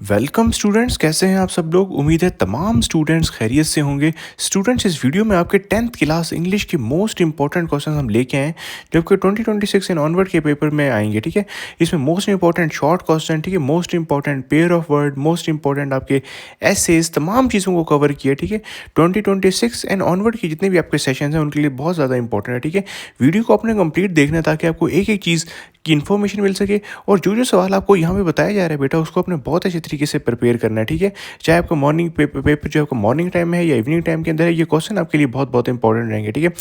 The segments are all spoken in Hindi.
वेलकम स्टूडेंट्स, कैसे हैं आप सब लोग। उम्मीद है तमाम स्टूडेंट्स खैरियत से होंगे। स्टूडेंट्स, इस वीडियो में आपके 10th क्लास इंग्लिश के मोस्ट इंपॉर्टेंट क्वेश्चन हम लेके आए हैं जो आपके 2026 एंड ऑनवर्ड के पेपर में आएंगे। ठीक है, इसमें मोस्ट इंपॉर्टेंट शॉर्ट क्वेश्चन, ठीक है, most important pair of word, most important आपके एसेज, तमाम चीज़ों को कवर किया। ठीक है, 2026 एंड ऑनवर्ड की जितने भी आपके सेशन हैं उनके लिए बहुत ज़्यादा इंपॉर्टेंट है। ठीक है, वीडियो को अपने कंप्लीट देखना ताकि आपको एक एक चीज़ की इन्फॉर्मेशन मिल सके और जो जो सवाल आपको यहाँ पे बताया जा रहा है बेटा उसको अपने बहुत अच्छे तरीके से प्रिपेयर करना है। ठीक है, चाहे आपका मॉर्निंग पेपर जो आपका मॉर्निंग टाइम में है या इवनिंग टाइम के अंदर है, ये क्वेश्चन आपके लिए बहुत बहुत इंपॉर्टेंट रहेंगे। ठीक है,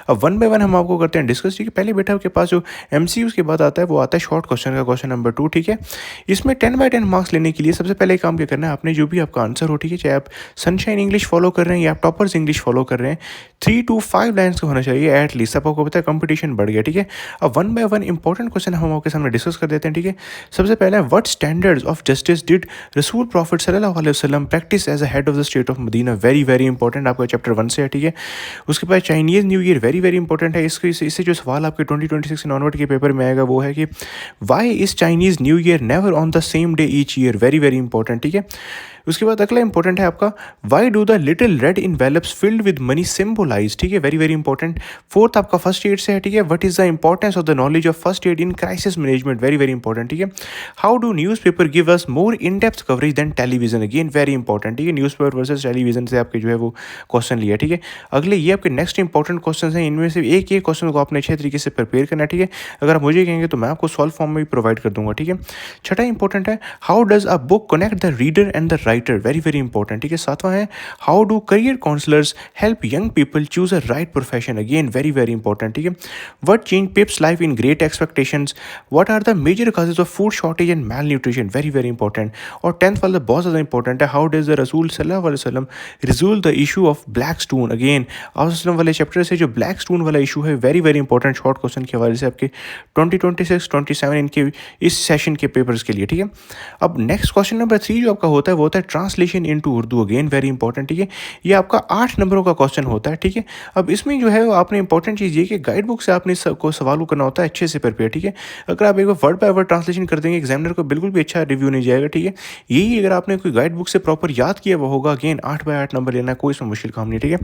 अब वन बाय वन हम आपको करते हैं डिस्कस। ठीक है, पहले बेटा आपके पास जो एमसीक्यूज के बाद आता है वो आता है शॉर्ट क्वेश्चन का क्वेश्चन नंबर 2। ठीक है, इसमें 10/10 मार्क्स लेने के लिए सबसे पहले काम क्या करना है, आपने जो भी आपका आंसर हो, ठीक है, चाहे आप सनशाइन इंग्लिश फॉलो कर रहे हैं या आप टॉपर्स इंग्लिश फॉलो कर रहे हैं, 3 to 5 लाइन्स का होना चाहिए एटलीस्ट। आपको पता है कंपटीशन बढ़ गया। ठीक है, अब one by one important question हम आपके सामने डिस्कस कर देते हैं। ठीक है, सबसे पहले what standards of justice did रसूल प्रॉफिट सल्लल्लाहु अलैहि वसल्लम practice as a head of the state of Medina. Very very important, आपका चैप्टर 1 से है। ठीक है, उसके बाद Chinese new year, very very important है। इससे जो सवाल आपके 2026 ऑनवर्ड के पेपर में आएगा वो है कि why is Chinese new year never on the same day each year. Very very important. ठीक है, उसके बाद अगला इंपॉर्टेंट है आपका why do the little red envelopes filled with money symbolise. ठीक है, वेरी वेरी इंपॉर्टेंट। फोर्थ आपका फर्स्ट एड से है। ठीक है, what is the importance of the knowledge of first aid in crisis management. Very very important. ठीक है, how do news paper give us more in depth coverage than television. Again very important. ठीक है, न्यूज़ पेपर वर्सेज टेलीविजन से आपके जो है वो क्वेश्चन लिया। ठीक है, अगले ये आपके नेक्स्ट इंपॉर्टेंट क्वेश्चन हैं, इनमें से एक एक क्वेश्चन को आपने अच्छे तरीके से प्रिपेयर करना है। ठीक है, अगर आप मुझे कहेंगे तो मैं आपको सॉल्व फॉर्म में भी प्रोवाइड कर दूंगा। ठीक है, छठा इंपॉर्टेंट है how does a book connect the reader and the writer. Very very important. ठीक है, सातवां है how do career counsellors help young people choose a right profession. Again very very important. ठीक है, what change Pip's life in Great Expectations, what are the major causes of food shortage and malnutrition. Very very important. और 10th वाला बहुत ज़्यादा इंपॉर्टेंट है, हाउ डज द रसूल सल्लल्लाहु अलैहि वसल्लम resolve the issue of black stone. Again आप वाले चैप्टर से जो ब्लैक स्टोन वाला इशू है very very important short question के हवाले से आपके 2026-27 इनके इस सेशन के पेपर्स के लिए। ठीक है, अब नेक्स्ट क्वेश्चन नंबर 3 जो आपका होता है वो होता है translation into Urdu. Again very important. ठीक है, ये आपका 8 नंबरों का क्वेश्चन होता है। ठीक है, अब इसमें जो है वो आपने इंपॉर्टेंट चीज़ ये कि गाइड बुक से आपने सबको सवाल को करना होता है अच्छे से प्रिपेयर। ठीक है, अगर आप एक बार वर्ड बाय वर्ड ट्रांसलेशन कर देंगे एग्जामिनर को बिल्कुल भी अच्छा रिव्यू नहीं जाएगा। ठीक है, यही अगर आपने कोई गाइड बुक से प्रॉपर याद किया वो होगा। अगेन 8/8 नंबर लेना है, कोई इसमें मुश्किल काम नहीं। ठीक है,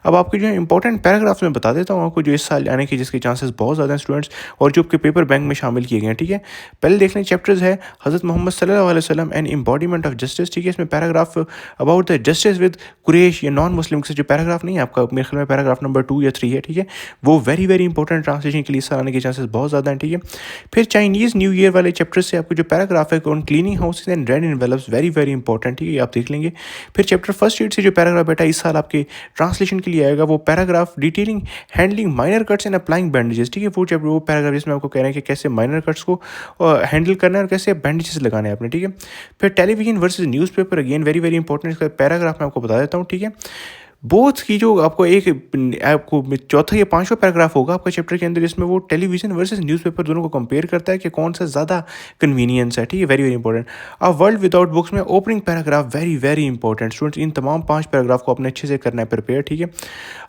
अब आपके जो है इंपॉर्टेंट पैराग्राफ्स में बता देता हूँ आपको जो इस साल आने के जिसके चांसेस बहुत ज़्यादा हैं स्टूडेंट्स और जो आपके पेपर बैंक में शामिल किए गए हैं। ठीक है, पहले देख लें चैप्टर्स है हज़रत मोहम्मद सल्लल्लाहु अलैहि वसल्लम एंड एम्बॉडीमेंट ऑफ जस्टिस। ठीक है, इसमें paragraph about the justice with Quraish या नॉन मुस्लिम से जो पैराग्राफ नहीं है आपका मेरे ख्याल में पैराग्राफ नंबर 2 या 3 है। ठीक है, वो वेरी वेरी इंपॉर्टेंट ट्रांसलेशन के लिए इस आने के चांसेस बहुत ज़्यादा हैं। ठीक है, फिर चाइनीज़ न्यू ईयर वाले चैप्टर से आपको जो पैराग्राफ है on cleaning houses and red envelopes, very very important. ठीक है, आप देख लेंगे। फिर चैप्टर फर्स्ट एड से जो पैराग्राफ बेटा इस साल आपके ट्रांसलेशन के लिए आएगा वो paragraph detailing handling minor cuts and applying bandages. ठीक है, वो चैप्टर वो पैराग्राफ जिसमें आपको कह रहे हैं कि कैसे माइनर कट्स को हैंडल करना है और कैसे बैंडेजेस लगाने हैं आपने। ठीक है, फिर television versus newspaper, again very very important. इसका पैराग्राफ मैं आपको बता देता हूँ। ठीक है, बोथ की जो आपको आपको चौथा या पांचवा पैराग्राफ होगा आपका चैप्टर के अंदर इसमें वो टेलीविजन वर्सेस न्यूज़पेपर दोनों को कंपेयर करता है कि कौन सा ज़्यादा कन्वीनियंस है। ठीक है, वेरी वेरी इंपॉर्टेंट। अब वर्ल्ड विदाउट बुक्स में opening paragraph very very important students, इन तमाम 5 पैराग्राफ को अपने अच्छे से करना है प्रिपेयर। ठीक है,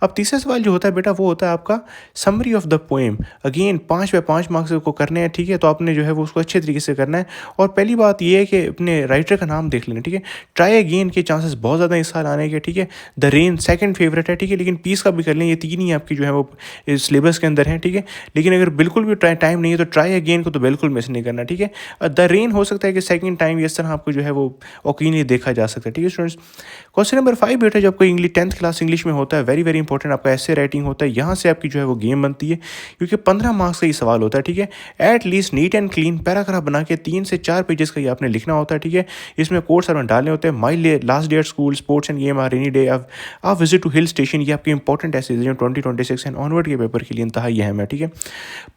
अब तीसरा सवाल जो होता है बेटा वो होता है आपका summary of the poem. Again 5/5 marks को करने हैं। ठीक है, तो आपने जो है वो उसको अच्छे तरीके से करना है और पहली बात ये है कि अपने राइटर का नाम देख लेना। ठीक है, ट्राई अगेन के चांसेस बहुत ज़्यादा इस साल आने के। ठीक है, द रेन सेकंड फेवरेट है। ठीक है, लेकिन पीस का भी कर लें, ये 3 ही आपकी जो है वो सिलेबस के अंदर है। ठीक है, लेकिन अगर बिल्कुल भी टाइम नहीं है तो ट्राई अगेन को तो बिल्कुल मिस नहीं करना। ठीक है, द रेन हो सकता है कि सेकंड टाइम इस तरह आपको जो है वो ओकेजनली देखा जा सकता है। ठीक है स्टूडेंट्स, क्वेश्चन नंबर 5 बेटा जो आपको 10th क्लास इंग्लिश में होता है वेरी वेरी इंपॉर्टेंट, आपका ऐसे राइटिंग होता है। यहाँ से आपकी जो है वो गेम बनती है क्योंकि 15 मार्क्स का ही सवाल होता है। ठीक है, at least neat and clean paragraph बना के 3 से 4 पेजेस का ये आपने लिखना होता है। ठीक है, इसमें कोट्स आपने डालने होते हैं। My last day at school, sports and game, or rainy day, आप विजिट टू हिल स्टेशन, ये आपके इंपॉर्टेंट ऐसे जो 2026 एंड ऑनवर्ड के पेपर के लिए इंतहाई अहम है। ठीक है,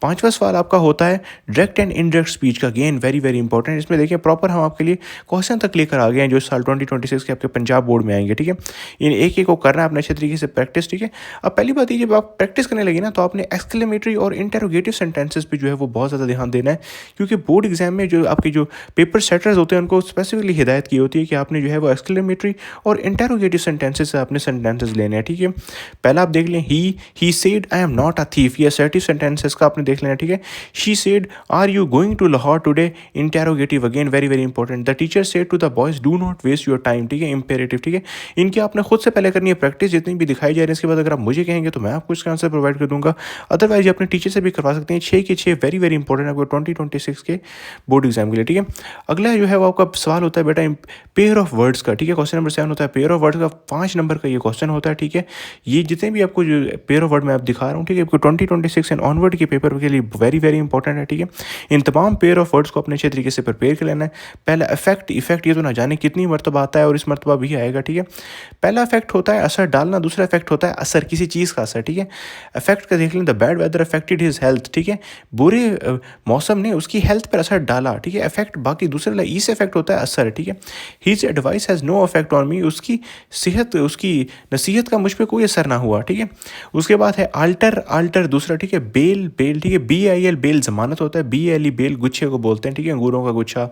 पांचवा सवाल आपका होता है डायरेक्ट एंड इनडायरेक्ट स्पीच का। अगेन वेरी वेरी इंपॉर्टेंट, इसमें देखिए प्रॉपर हम आपके लिए क्वेश्चन तक लेकर आ गए हैं जो इस साल 2026 के आपके पंजाब बोर्ड में आएंगे। ठीक है, इन एक एक को करना है अपने अच्छे तरीके से प्रैक्टिस। ठीक है, अब पहली बात ये जब आप प्रैक्टिस करने लगे ना तो आपने एक्सक्लेमेटरी और इंटेरोगेटिव सेंटेंसेस पे जो है वो बहुत ज़्यादा ध्यान देना है क्योंकि बोर्ड एग्जाम में जो आपके जो पेपर सेटर्स होते हैं उनको स्पेसिफिकली हिदायत की होती है कि आपने जो है वो एक्सक्लेमेटरी और इंटेरोगेटिव सेंटेंसेस से आपने सेंटेंसेस लेने हैं, ठीक है। पहला आप देख लें, he said I am not a thief, ये असर्टिव सेंटेंस है, इसका आपने देख लेना, ठीक है। She said are you going to Lahore today, interrogative, again very very important. The teacher said to the boys do not waste your time, ठीक है, इंपेरेटिव, ठीक है। इनकी आपने खुद से पहले करनी है प्रैक्टिस, जितनी भी दिखाई जा रही है इसके बाद अगर आप मुझे कहेंगे तो मैं आपको इसका आंसर प्रोवाइड कर दूंगा, अदरवाइज ये अपने टीचर से भी करवा सकते हैं। 6 के 6 वेरी वेरी इंपॉर्टेंट आपको 2026 के बोर्ड एग्जाम के लिए, ठीक है। अगला जो है वो आपका सवाल होता है बेटा पेयर ऑफ वर्ड्स का, ठीक है। क्वेश्चन नंबर 7 होता है पेयर ऑफ वर्ड्स का, 5 नंबर का ये क्वेश्चन होता है, ठीक है। ये जितने भी आपको जो पेयर ऑफ वर्ड मैं आप दिखा रहा हूँ, ठीक है, आपको 2026 एंड ऑनवर्ड के पेपर के लिए वेरी वेरी इंपॉर्टेंट है, ठीक है। इन तमाम पेयर ऑफ वर्ड्स को अपने अच्छे तरीके से प्रिपेयर कर लेना है। पहला इफेक्ट, इफेक्ट ये तो ना जाने कितनी मरतबा आता है और इस मरतबा भी आएगा, ठीक है। पहला इफेक्ट होता है असर डालना, दूसरा इफेक्ट होता है असर, किसी चीज़ का असर, ठीक है। इफेक्ट का देख लें, the bad weather affected his health, ठीक है, बुरे मौसम ने उसकी हेल्थ पर असर डाला, ठीक है। इफेक्ट बाकी दूसरे वाला ई से इफेक्ट होता है असर, ठीक है। His advice has no effect on me, उसकी सेहत, उसकी नसीहत का मुझ पर कोई असर ना हुआ, ठीक है। उसके बाद है आल्टर, आल्टर दूसरा, ठीक है। बेल, बेल, ठीक है, BIL बेल जमानत होता है, BLE बेल गुच्छे को बोलते हैं, ठीक है। अंगूरों का गुच्छा,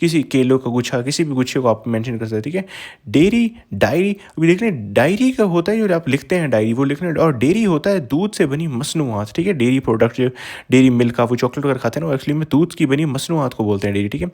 किसी केलों का गुच्छा, किसी भी गुच्छे को आप मेंशन कर सकते हैं, ठीक है। डेयरी, डायरी, अभी देख लें, डायरी का होता है जो आप लिखते हैं डायरी, वो लिखने, और डेयरी होता है दूध से बनी मसनूआत, ठीक है। डेयरी प्रोडक्ट जो डेयरी मिल्क का वो चॉकलेट वगैरह खाते हैं ना, एक्चुअली में दूध की बनी मसनूआत को बोलते हैं डेयरी, ठीक है।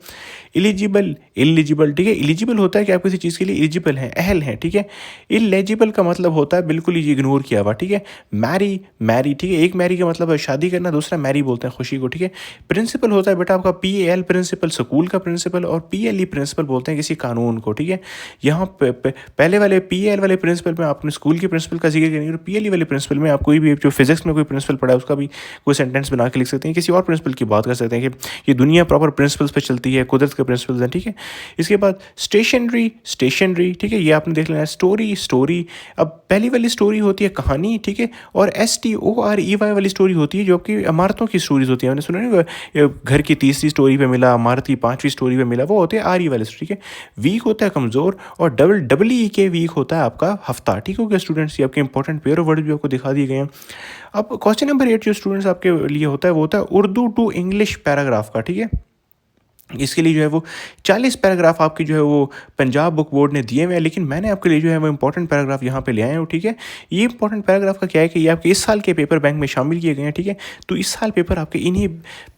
एलिजिबल, इलिजिबल, ठीक है। एलिजिबल होता है कि आप किसी चीज़ के लिए एलिजिबल हैं, अहल हैं, ठीक है। इलेजिबल का मतलब होता है बिल्कुल ही इग्नोर किया हुआ, ठीक है। मैरी, मैरी, ठीक है, एक मैरी का मतलब है शादी करना, दूसरा मैरी बोलते हैं खुशी को, ठीक है। प्रिंसिपल होता है बेटा आपका PAL प्रिंसिपल, स्कूल का प्रिंसिपल, और PLE प्रिंसिपल बोलते हैं किसी कानून को, ठीक है। यहाँ पहले वाले PAL वाले प्रिंसिपल में आपने स्कूल के प्रिंसिपल का जिक्र करेंगे, और PLE वाले प्रिंसिपल में आप कोई भी जो फिजिक्स में कोई प्रिंसिपल पढ़ा है उसका भी कोई सेंटेंस बना के लिख सकते हैं, किसी और प्रिंसिपल की बात कर सकते हैं कि ये दुनिया प्रॉपर प्रिंसिपल्स पे चलती है, कुदरत के प्रिंसिपल्स हैं, ठीक है। इसके बाद स्टेशनरी, स्टेशनरी, ठीक है, ये आपने देख लेना है। स्टोरी, स्टोरी, अब पहली वाली स्टोरी होती है कहानी, ठीक है, और STOREY वाली स्टोरी होती है जो आपकी इमारतों की स्टोरीज होती है। मैंने सुना नहीं, घर की तीसरी स्टोरी पे मिला, इमारत की 5वीं स्टोरी पे मिला, वो होते हैं RE वाले, ठीक है। वीक होता है कमज़ोर, और EE के वीक होता है आपका हफ्ता, ठीक हो गया स्टूडेंट्स। ये आपके इंपॉर्टेंट पेयर ऑफ वर्ड भी आपको दिखा दिए गए हैं। अब क्वेश्चन नंबर 8 जो स्टूडेंट्स आपके लिए होता है वो होता है उर्दू टू इंग्लिश पैराग्राफ का, ठीक है। इसके लिए जो है वो 40 पैराग्राफ आपकी जो है वो पंजाब बुक बोर्ड ने दिए हुए हैं, लेकिन मैंने आपके लिए जो है वो इंपॉर्टेंट पैराग्राफ यहाँ पे ले आए हूँ, ठीक है। ये इंपॉर्टेंट पैराग्राफ का क्या है कि ये आपके इस साल के पेपर बैंक में शामिल किए गए हैं, ठीक है। तो इस साल पेपर आपके इन्हीं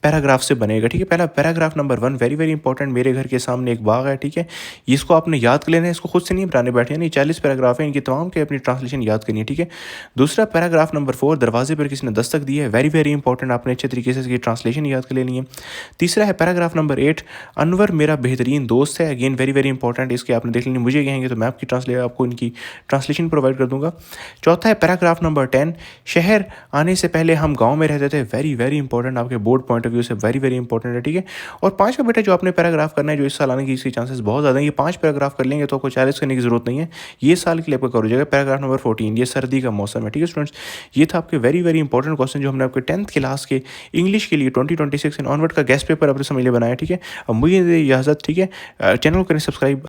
पैराग्राफ से बनेगा, ठीक है। पहला paragraph number 1 very very important, मेरे घर के सामने एक बाग है, ठीक है। इसको आपने याद कर लेना है, इसको खुद से नहीं बनाने बैठे, नहीं 40 पैराग्राफ है, इनकी तमाम के अपनी ट्रांसलेशन याद करनी है, ठीक है। दूसरा पैराग्राफ नंबर 4 दरवाजे पर किसी ने दस्तक दी है, वेरी वेरी इंपॉर्टेंट, आपने अच्छे तरीके से इसकी ट्रांसलेशन याद कर लेनी है। तीसरा है पैराग्राफ नंबर 8 अनवर मेरा बेहतरीन दोस्त है, अगेन वेरी वेरी इंपॉर्टेंट, इसके आपने देख लेनी, मुझे कहेंगे तो मैं आपको इनकी ट्रांसलेशन प्रोवाइड कर दूंगा। चौथा है पैराग्राफ नंबर 10 शहर आने से पहले हम गांव में रहते थे, वेरी वेरी इंपॉर्टेंट, आपके बोर्ड पॉइंट ऑफ व्यू से वेरी वेरी इंपॉर्टेंट है, ठीक है। और 5 बेटा जो आपने पैराग्राफ करना है, जो इस साल आने की इसके चांसेस बहुत ज़्यादा है, ये 5 पैराग्राफ कर लेंगे तो आपको 40 करने की जरूरत नहीं है, ये साल के लिए आपका कर हो जाएगा। पैराग्राफ नंबर 14 ये सर्दी का मौसम है, ठीक है स्टूडेंट्स। ये था आपके वेरी वेरी इंपॉर्टेंट क्वेश्चन जो हमने आपके 10th क्लास के इंग्लिश के लिए 2026 एंड ऑनवर्ड का गेस्ट पेपर अपने समझ लिए बनाया, ठीक है। अब मुझे इजाज़त, ठीक है। चैनल को करें सब्सक्राइब।